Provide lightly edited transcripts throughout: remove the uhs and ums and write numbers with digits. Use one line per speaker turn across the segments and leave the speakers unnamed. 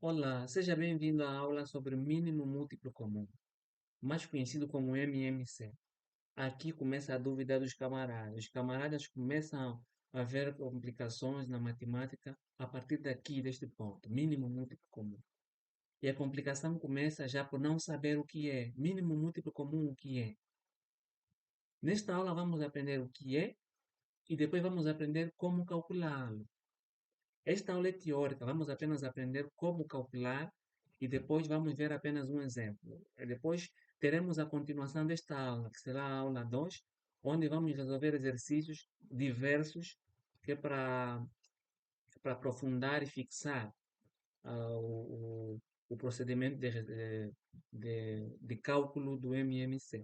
Olá, seja bem-vindo à aula sobre mínimo múltiplo comum, mais conhecido como MMC. Aqui começa a dúvida dos camaradas. Os camaradas começam a ver complicações na matemática a partir daqui, deste ponto, mínimo múltiplo comum. E a complicação começa já por não saber o que é. Mínimo múltiplo comum, o que é? Nesta aula vamos aprender o que é e depois vamos aprender como calculá-lo. Esta aula é teórica, vamos apenas aprender como calcular e depois vamos ver apenas um exemplo. E depois teremos a continuação desta aula, que será a aula 2, onde vamos resolver exercícios diversos, que é para aprofundar e fixar o procedimento de cálculo do MMC.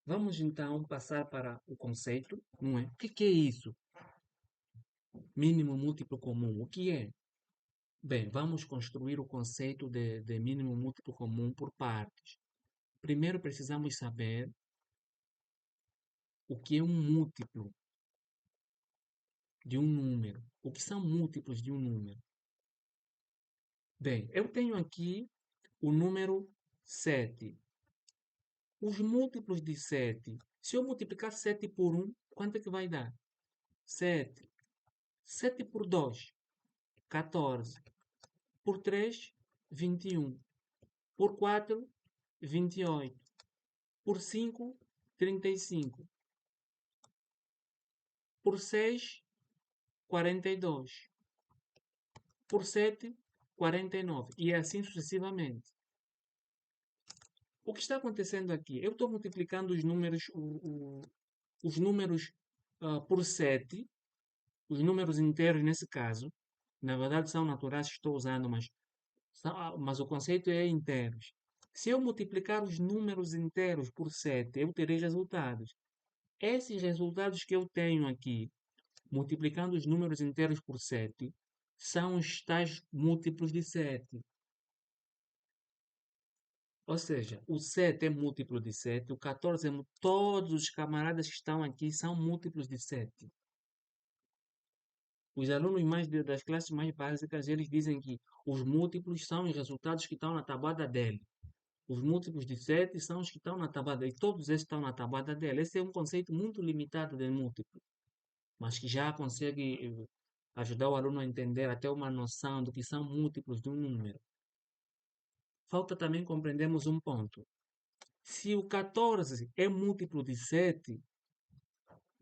Vamos então passar para o conceito, não é? O que é isso? Mínimo múltiplo comum. O que é? Bem, vamos construir o conceito de mínimo múltiplo comum por partes. Primeiro precisamos saber o que é um múltiplo de um número. O que são múltiplos de um número? Bem, eu tenho aqui o número 7. Os múltiplos de 7. Se eu multiplicar 7 por 1, quanto é que vai dar? 7. 7 por 2, 14. Por 3, 21. Por 4, 28. Por 5, 35. Por 6, 42. Por 7, 49. E assim sucessivamente. O que está acontecendo aqui? Eu estou multiplicando os números por 7. Os números inteiros, nesse caso, na verdade são naturais que estou usando, mas o conceito é inteiros. Se eu multiplicar os números inteiros por 7, eu terei resultados. Esses resultados que eu tenho aqui, multiplicando os números inteiros por 7, são os tais múltiplos de 7. Ou seja, o 7 é múltiplo de 7, o 14 é todos os camaradas que estão aqui são múltiplos de 7. Os alunos das classes mais básicas, eles dizem que os múltiplos são os resultados que estão na tabuada dele. Os múltiplos de 7 são os que estão na tabuada, e todos esses estão na tabuada dele. Esse é um conceito muito limitado de múltiplo, mas que já consegue ajudar o aluno a entender até uma noção do que são múltiplos de um número. Falta também compreendermos um ponto. Se o 14 é múltiplo de 7,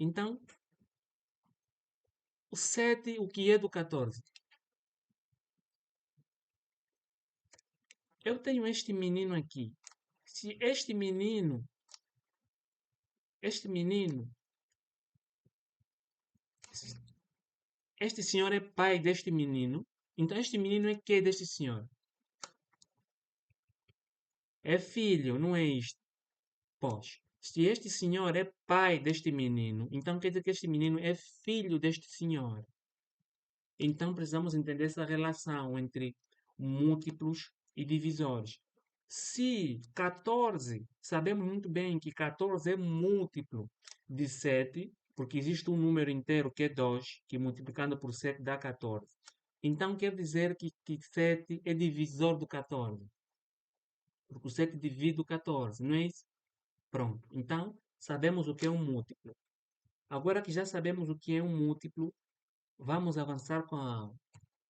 então o 7, o que é do 14? Eu tenho este menino aqui. Se este menino, este senhor é pai deste menino, então este menino é que deste senhor? É filho, não é isto? Pois, se este senhor é pai deste menino, então quer dizer que este menino é filho deste senhor. Então precisamos entender essa relação entre múltiplos e divisores. Se 14, sabemos muito bem que 14 é múltiplo de 7, porque existe um número inteiro que é 2, que multiplicando por 7 dá 14. Então quer dizer que 7 é divisor do 14, porque o 7 divide o 14, não é isso? Pronto. Então, sabemos o que é um múltiplo. Agora que já sabemos o que é um múltiplo, vamos avançar com a aula.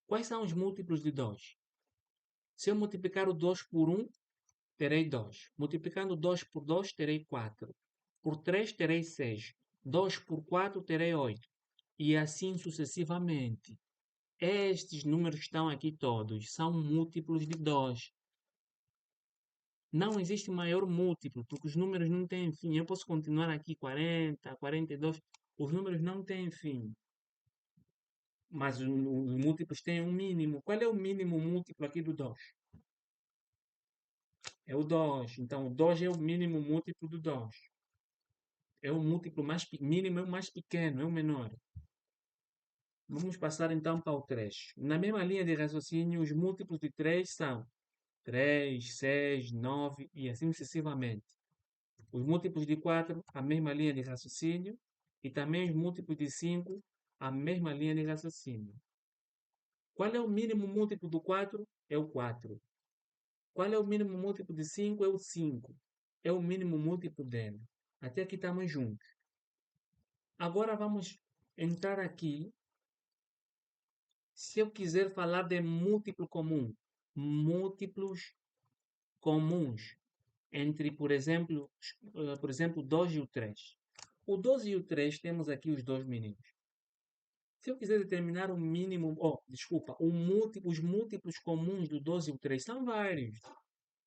Quais são os múltiplos de 2? Se eu multiplicar o 2 por 1, terei 2. Multiplicando 2 por 2, terei 4. Por 3, terei 6. 2 por 4, terei 8. E assim sucessivamente. Estes números que estão aqui todos são múltiplos de 2. Não existe maior múltiplo, porque os números não têm fim. Eu posso continuar aqui 40, 42. Os números não têm fim. Mas os múltiplos têm um mínimo. Qual é o mínimo múltiplo aqui do 2? É o 2. Então, o 2 é o mínimo múltiplo do 2. É o múltiplo mais mínimo, é o mais pequeno, é o menor. Vamos passar então para o 3. Na mesma linha de raciocínio, os múltiplos de 3 são 3, 6, 9 e assim sucessivamente. Os múltiplos de 4, a mesma linha de raciocínio. E também os múltiplos de 5, a mesma linha de raciocínio. Qual é o mínimo múltiplo do 4? É o 4. Qual é o mínimo múltiplo de 5? É o 5. É o mínimo múltiplo dele. Até aqui estamos juntos. Agora vamos entrar aqui. Se eu quiser falar de múltiplo comum, múltiplos comuns entre, por exemplo, o 2 e o 3. O 2 e o 3 temos aqui os dois meninos. Se eu quiser determinar o mínimo, desculpa, os múltiplos comuns do 2 e o 3 são vários.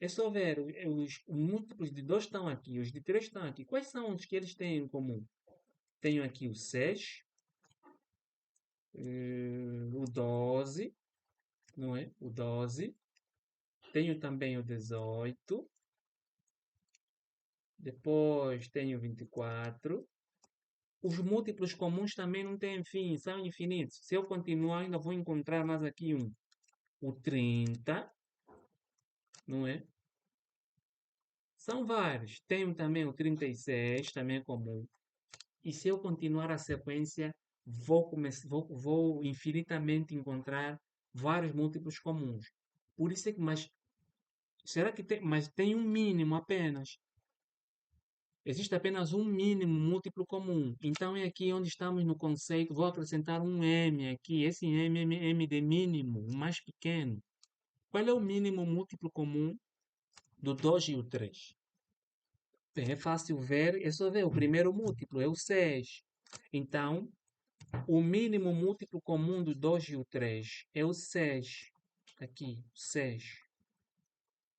É só ver, os múltiplos de 2 estão aqui, os de 3 estão aqui. Quais são os que eles têm em comum? Tenho aqui o 6, o 12, não é? O 12. Tenho também o 18. Depois tenho o 24. Os múltiplos comuns também não têm fim, são infinitos. Se eu continuar, ainda vou encontrar mais aqui um. O 30, não é? São vários. Tenho também o 36, também é comum. E se eu continuar a sequência, vou infinitamente encontrar vários múltiplos comuns. Por isso é que, mas será que tem, mas tem um mínimo apenas? Existe apenas um mínimo múltiplo comum. Então é aqui onde estamos no conceito. Vou acrescentar um m aqui. Esse m é m de mínimo, o mais pequeno. Qual é o mínimo múltiplo comum do 2 e o 3? Bem, é fácil ver. É só ver. O primeiro múltiplo é o 6. Então, o mínimo múltiplo comum do 2 e o 3 é o 6. Aqui, 6.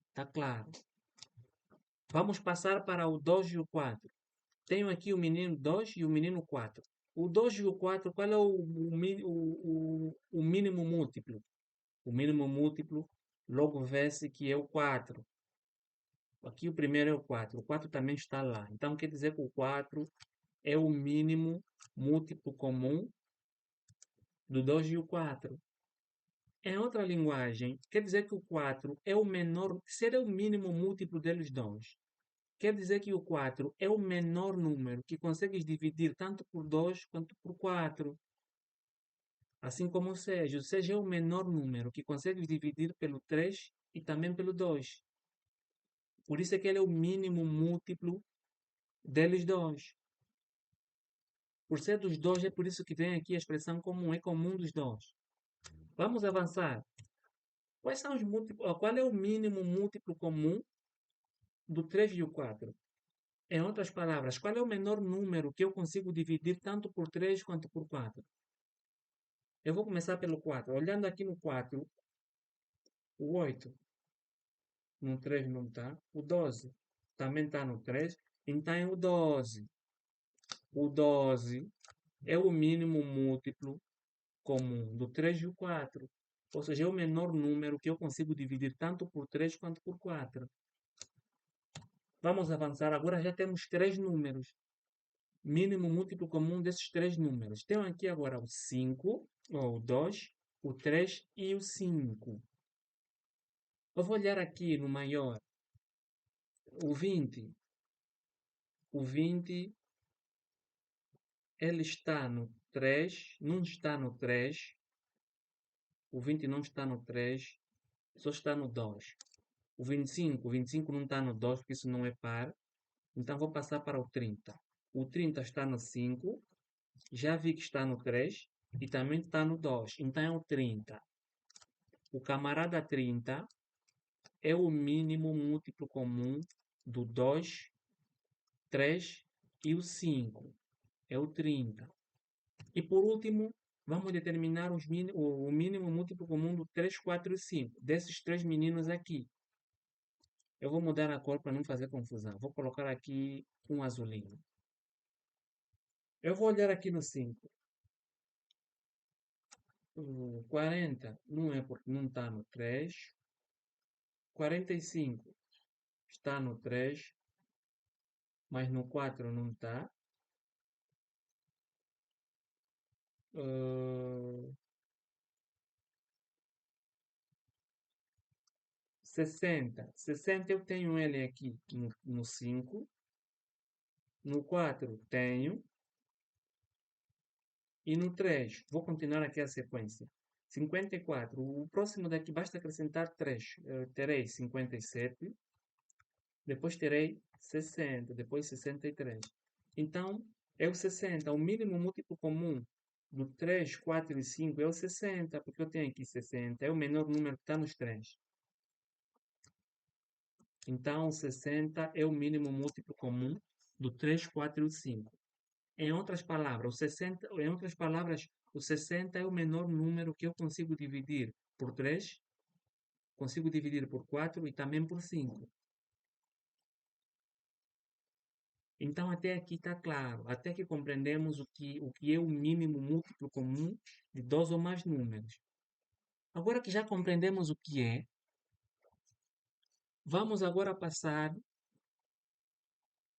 Está claro. Vamos passar para o 2 e o 4. Tenho aqui o menino 2 e o menino 4. O 2 e o 4, qual é o mínimo múltiplo? O mínimo múltiplo, logo vê-se que é o 4. Aqui o primeiro é o 4. O 4 também está lá. Então quer dizer que o 4 é o mínimo múltiplo comum do 2 e o 4. Em outra linguagem, quer dizer que o 4 é o menor, será o mínimo múltiplo deles dois. Quer dizer que o 4 é o menor número que consegues dividir tanto por 2 quanto por 4. Assim como o 6. O 6 é o menor número que consegues dividir pelo 3 e também pelo 2. Por isso é que ele é o mínimo múltiplo deles dois. Por ser dos dois, é por isso que vem aqui a expressão comum. É comum dos dois. Vamos avançar. Quais são os múltiplos? Qual é o mínimo múltiplo comum do 3 e o 4? Em outras palavras, qual é o menor número que eu consigo dividir tanto por 3 quanto por 4? Eu vou começar pelo 4. Olhando aqui no 4, o 8 no 3 não está. O 12 também está no 3. Então é o 12. O 12 é o mínimo múltiplo comum do 3 e o 4. Ou seja, é o menor número que eu consigo dividir tanto por 3 quanto por 4. Vamos avançar. Agora já temos três números. Mínimo múltiplo comum desses três números. Tenho aqui agora o 5, ou o 2, o 3 e o 5. Eu vou olhar aqui no maior. O 20. O 20, ele está no 3, não está no 3. O 20 não está no 3, só está no 2. O 25 não está no 2, porque isso não é par. Então vou passar para o 30. O 30 está no 5, já vi que está no 3 e também está no 2. Então é o 30. O camarada 30 é o mínimo múltiplo comum do 2, 3 e o 5. É o 30. E por último, vamos determinar o mínimo múltiplo comum do 3, 4 e 5. Desses três meninos aqui. Eu vou mudar a cor para não fazer confusão. Vou colocar aqui um azulinho. Eu vou olhar aqui no 5. O 40 não é porque não está no 3. 45 está no 3, mas no 4 não está. 60. 60 eu tenho ele aqui no 5. No 4 tenho. E no 3, vou continuar aqui a sequência. 54. O próximo daqui basta acrescentar 3. Terei 57, depois terei 60, depois 63. Então, é o 60. O mínimo múltiplo comum do 3, 4 e 5 é o 60, porque eu tenho aqui 60. É o menor número que está nos 3. Então, 60 é o mínimo múltiplo comum do 3, 4 e 5. Em outras palavras, o 60 é o menor número que eu consigo dividir por 3, consigo dividir por 4 e também por 5. Então, até aqui está claro, até que compreendemos o que é o mínimo múltiplo comum de dois ou mais números. Agora que já compreendemos o que é, vamos agora passar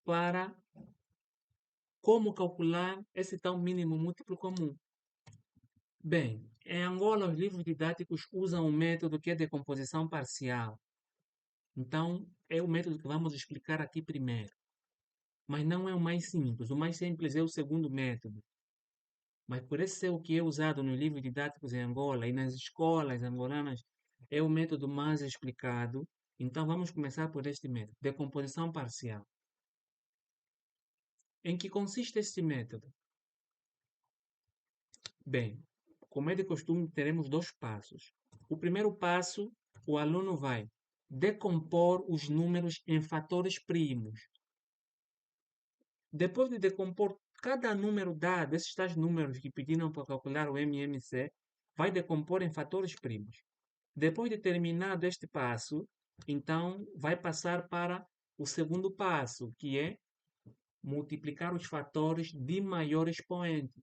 para como calcular esse tal mínimo múltiplo comum. Bem, em Angola, os livros didáticos usam um método que é decomposição parcial. Então, é o método que vamos explicar aqui primeiro. Mas não é o mais simples. O mais simples é o segundo método. Mas por esse ser o que é usado nos livros didáticos em Angola e nas escolas angolanas, é o método mais explicado. Então, vamos começar por este método, decomposição parcial. Em que consiste este método? Bem, como é de costume, teremos dois passos. O primeiro passo, o aluno vai decompor os números em fatores primos. Depois de decompor cada número dado, esses tais números que pediram para calcular o MMC, vai decompor em fatores primos. Depois de terminado este passo, então vai passar para o segundo passo, que é multiplicar os fatores de maior expoente.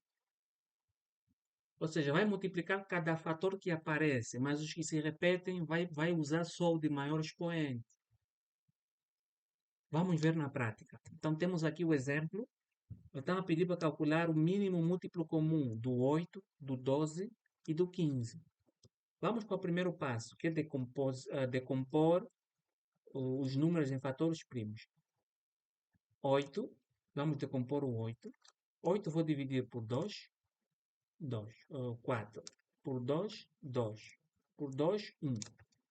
Ou seja, vai multiplicar cada fator que aparece, mas os que se repetem vai usar só o de maior expoente. Vamos ver na prática. Então temos aqui o exemplo. Eu estava a pedir para calcular o mínimo múltiplo comum do 8, do 12 e do 15. Vamos para o primeiro passo, que é decompor os números em fatores primos. 8, vamos decompor o 8. 8 vou dividir por 2, 2. 4. Por 2, 2. Por 2, 1.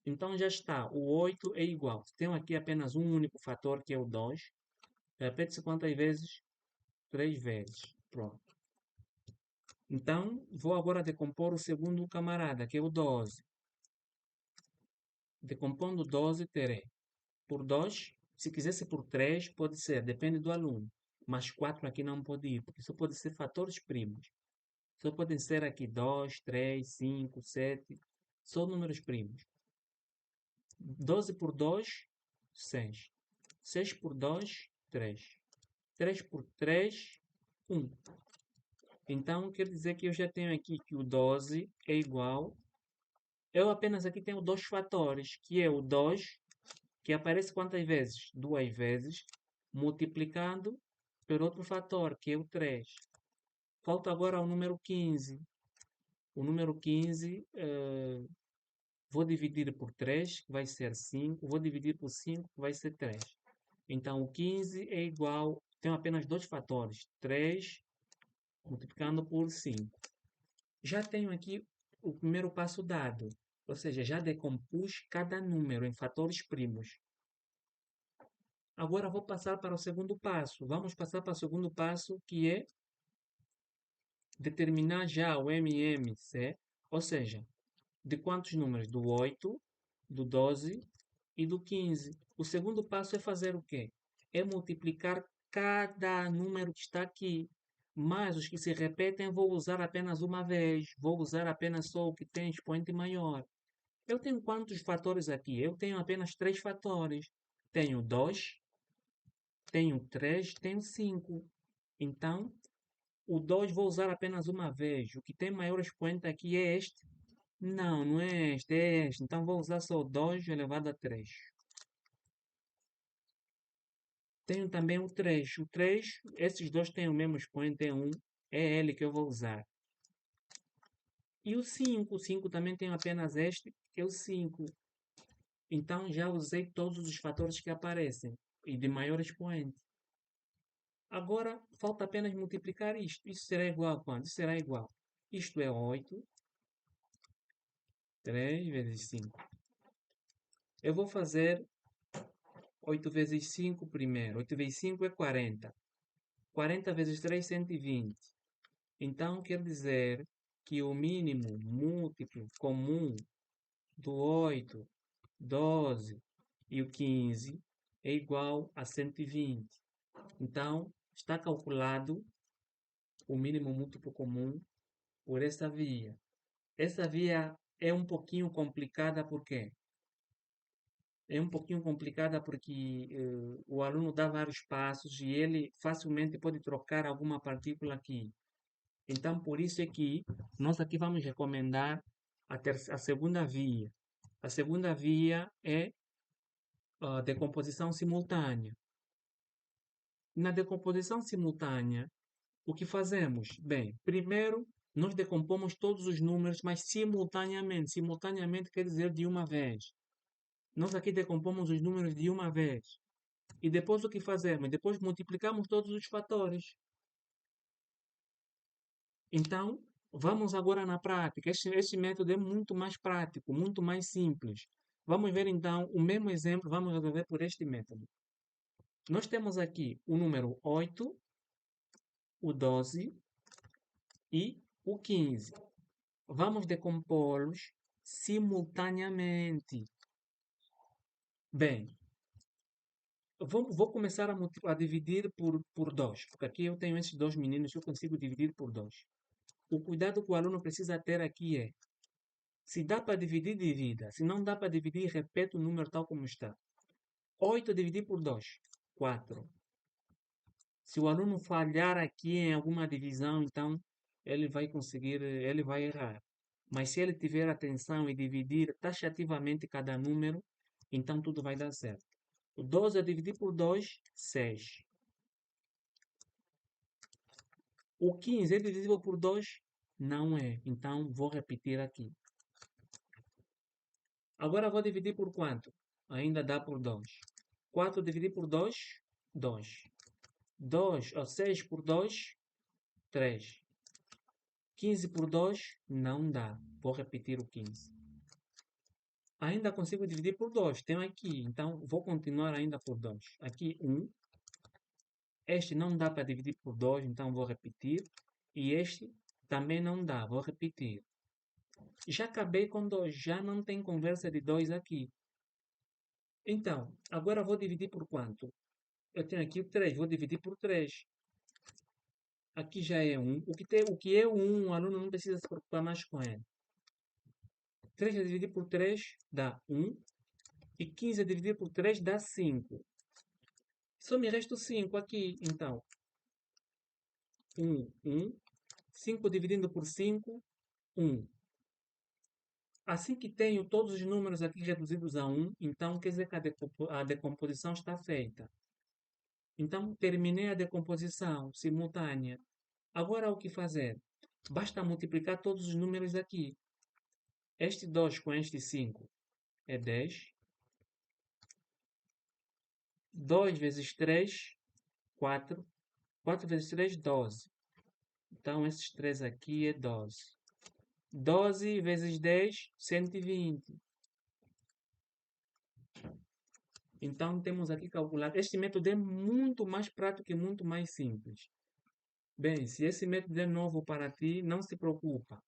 Então já está, o 8 é igual. Tenho aqui apenas um único fator, que é o 2. Repete-se quantas vezes? 3 vezes. Pronto. Então, vou agora decompor o segundo camarada, que é o 12. Decompondo 12, terei por 2. Se quisesse por 3, pode ser, depende do aluno. Mas 4 aqui não pode ir, porque só pode ser fatores primos. Só podem ser aqui 2, 3, 5, 7. Só números primos. 12 por 2, 6. 6 por 2, 3. 3 por 3, 1. Então, quer dizer que eu já tenho aqui que o 12 é igual. Eu apenas aqui tenho dois fatores, que é o 2, que aparece quantas vezes? Duas vezes, multiplicando por outro fator, que é o 3. Falta agora o número 15. O número 15, vou dividir por 3, que vai ser 5. Vou dividir por 5, que vai ser 3. Então, o 15 é igual, tenho apenas dois fatores, 3 multiplicando por 5. Já tenho aqui o primeiro passo dado, ou seja, já decompus cada número em fatores primos. Agora vou passar para o segundo passo. Vamos passar para o segundo passo, que é determinar já o MMC, ou seja, de quantos números? Do 8, do 12 e do 15. O segundo passo é fazer o quê? É multiplicar cada número que está aqui. Mas os que se repetem vou usar apenas uma vez. Vou usar apenas só o que tem expoente maior. Eu tenho quantos fatores aqui? Eu tenho apenas 3 fatores. Tenho 2, tenho 3, tenho 5. Então, o 2 vou usar apenas uma vez. O que tem maior expoente aqui é este. Não, não é este, é este. Então, vou usar só o 2 elevado a 3. Tenho também o 3. O 3, esses dois têm o mesmo expoente, é 1. É ele que eu vou usar. E o 5. O 5 também tem apenas este, que é o 5. Então, já usei todos os fatores que aparecem. E de maior expoente. Agora, falta apenas multiplicar isto. Isso será igual a quanto? Isso será igual. Isto é 8 3 vezes 5. Eu vou fazer 8 vezes 5 primeiro. 8 vezes 5 é 40. 40 vezes 3, 120. Então, quer dizer que o mínimo múltiplo comum do 8, 12 e o 15 é igual a 120. Então, está calculado o mínimo múltiplo comum por essa via. Essa via é um pouquinho complicada, por quê? É um pouquinho complicada porque o aluno dá vários passos e ele facilmente pode trocar alguma partícula aqui. Então, por isso é que nós aqui vamos recomendar a segunda via. A segunda via é a decomposição simultânea. Na decomposição simultânea, o que fazemos? Bem, primeiro, nós decompomos todos os números, mas simultaneamente. Simultaneamente quer dizer de uma vez. Nós aqui decompomos os números de uma vez. E depois o que fazemos? Depois multiplicamos todos os fatores. Então, vamos agora na prática. Este método é muito mais prático, muito mais simples. Vamos ver então o mesmo exemplo, vamos resolver por este método. Nós temos aqui o número 8, o 12 e o 15. Vamos decompô-los simultaneamente. Bem, vou começar a dividir por 2, porque aqui eu tenho esses dois meninos que eu consigo dividir por 2. O cuidado que o aluno precisa ter aqui é, se dá para dividir, divida. Se não dá para dividir, repete o número tal como está. 8 dividir por 2, 4. Se o aluno falhar aqui em alguma divisão, então ele vai conseguir, ele vai errar. Mas se ele tiver atenção e dividir taxativamente cada número, então tudo vai dar certo. O 12 a dividir por 2, 6. O 15 é divisível por 2? Não é. Então vou repetir aqui. Agora vou dividir por quanto? Ainda dá por 2. 4 dividir por 2, 2. 2 ou 6 por 2, 3. 15 por 2, não dá. Vou repetir o 15. Ainda consigo dividir por 2. Tenho aqui. Então, vou continuar ainda por 2. Aqui, 1. Este não dá para dividir por 2, então vou repetir. E este também não dá. Vou repetir. Já acabei com 2. Já não tem conversa de 2 aqui. Então, agora vou dividir por quanto? Eu tenho aqui o 3. Vou dividir por 3. Aqui já é 1. O que é o 1, o aluno não precisa se preocupar mais com ele. 3 a dividir por 3 dá 1. E 15 a dividir por 3 dá 5. Só me resta o 5 aqui. Então, 1, 1. 5 dividindo por 5, 1. Assim que tenho todos os números aqui reduzidos a 1, então quer dizer que a decomposição está feita. Então, terminei a decomposição simultânea. Agora, o que fazer? Basta multiplicar todos os números aqui. Este 2 com este 5 é 10. 2 vezes 3, 4. 4 vezes 3, 12. Então, esses 3 aqui é 12. 12 vezes 10, 120. Então, temos aqui calculado. Este método é muito mais prático e muito mais simples. Bem, se esse método é novo para ti, não se preocupa.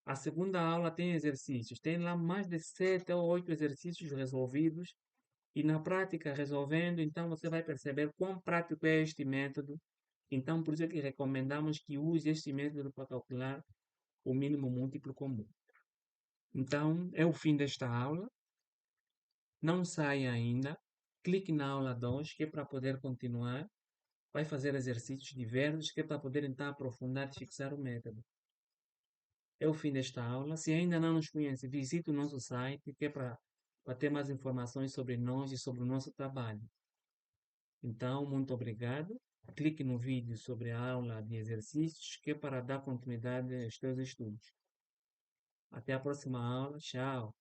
A segunda aula tem exercícios. Tem lá mais de 7 ou 8 exercícios resolvidos. E na prática, resolvendo, então você vai perceber quão prático é este método. Então, por isso é que recomendamos que use este método para calcular o mínimo múltiplo comum. Então, é o fim desta aula. Não saia ainda. Clique na aula 2, que é para poder continuar. Vai fazer exercícios diversos, que é para poder então aprofundar e fixar o método. É o fim desta aula. Se ainda não nos conhece, visite o nosso site, que é para ter mais informações sobre nós e sobre o nosso trabalho. Então, muito obrigado. Clique no vídeo sobre a aula de exercícios, que é para dar continuidade aos teus estudos. Até a próxima aula. Tchau.